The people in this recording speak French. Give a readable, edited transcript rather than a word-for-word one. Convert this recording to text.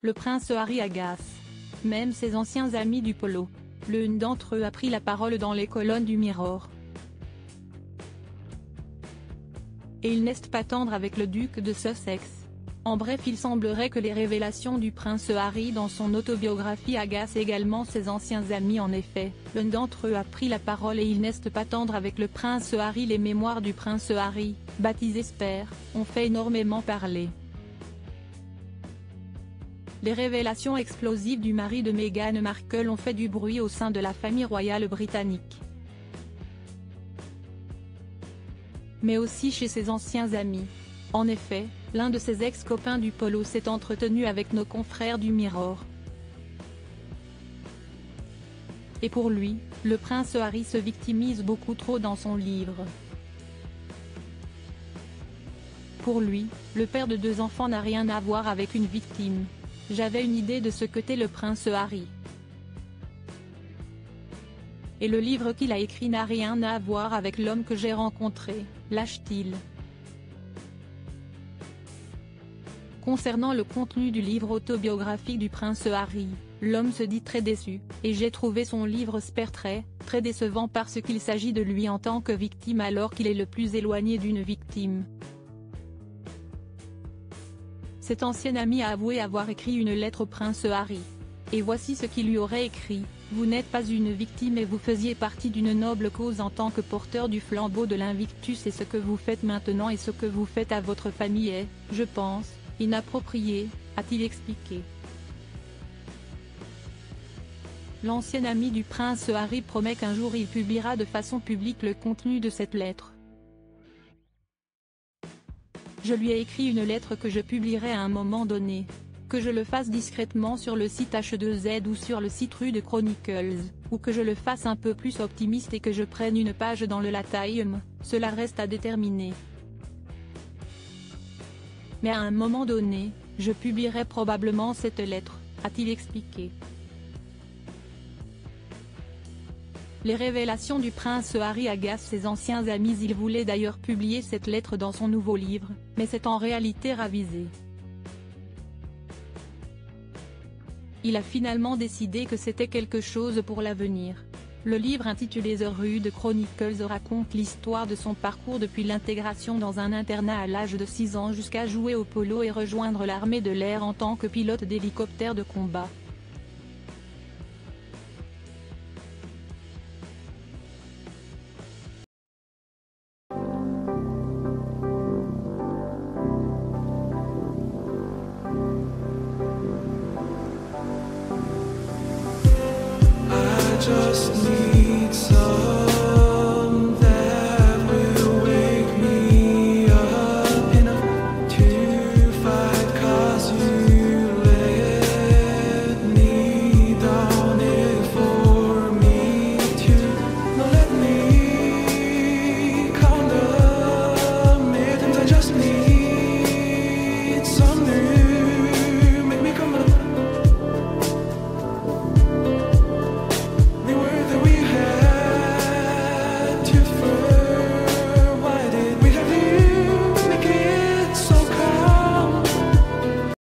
le prince Harry agace même ses anciens amis du polo. L'un d'entre eux a pris la parole dans les colonnes du Mirror. Et il n'est pas tendre avec le duc de Sussex. En bref, il semblerait que les révélations du prince Harry dans son autobiographie agacent également ses anciens amis. En effet, l'un d'entre eux a pris la parole et il n'est pas tendre avec le prince Harry. Les mémoires du prince Harry, baptisé Spare, ont fait énormément parler. Les révélations explosives du mari de Meghan Markle ont fait du bruit au sein de la famille royale britannique, mais aussi chez ses anciens amis. En effet, l'un de ses ex-copains du polo s'est entretenu avec nos confrères du Mirror. Et pour lui, le prince Harry se victimise beaucoup trop dans son livre. Pour lui, le père de 2 enfants n'a rien à voir avec une victime. J'avais une idée de ce qu'était le prince Harry. Et le livre qu'il a écrit n'a rien à voir avec l'homme que j'ai rencontré, lâche-t-il. Concernant le contenu du livre autobiographique du prince Harry, l'homme se dit très déçu, et j'ai trouvé son livre Spare très décevant parce qu'il s'agit de lui en tant que victime alors qu'il est le plus éloigné d'une victime. Cet ancien ami a avoué avoir écrit une lettre au prince Harry. Et voici ce qu'il lui aurait écrit: « Vous n'êtes pas une victime et vous faisiez partie d'une noble cause en tant que porteur du flambeau de l'Invictus et ce que vous faites maintenant et ce que vous faites à votre famille est, je pense, inapproprié », a-t-il expliqué. L'ancien ami du prince Harry promet qu'un jour il publiera de façon publique le contenu de cette lettre. Je lui ai écrit une lettre que je publierai à un moment donné. Que je le fasse discrètement sur le site H2Z ou sur le site Rue de Chronicles, ou que je le fasse un peu plus optimiste et que je prenne une page dans le La Time, cela reste à déterminer. Mais à un moment donné, je publierai probablement cette lettre, a-t-il expliqué. Les révélations du prince Harry agacent ses anciens amis. Il voulait d'ailleurs publier cette lettre dans son nouveau livre, mais c'est en réalité ravisé. Il a finalement décidé que c'était quelque chose pour l'avenir. Le livre intitulé The Rude Chronicles raconte l'histoire de son parcours depuis l'intégration dans un internat à l'âge de 6 ans jusqu'à jouer au polo et rejoindre l'armée de l'air en tant que pilote d'hélicoptère de combat. Just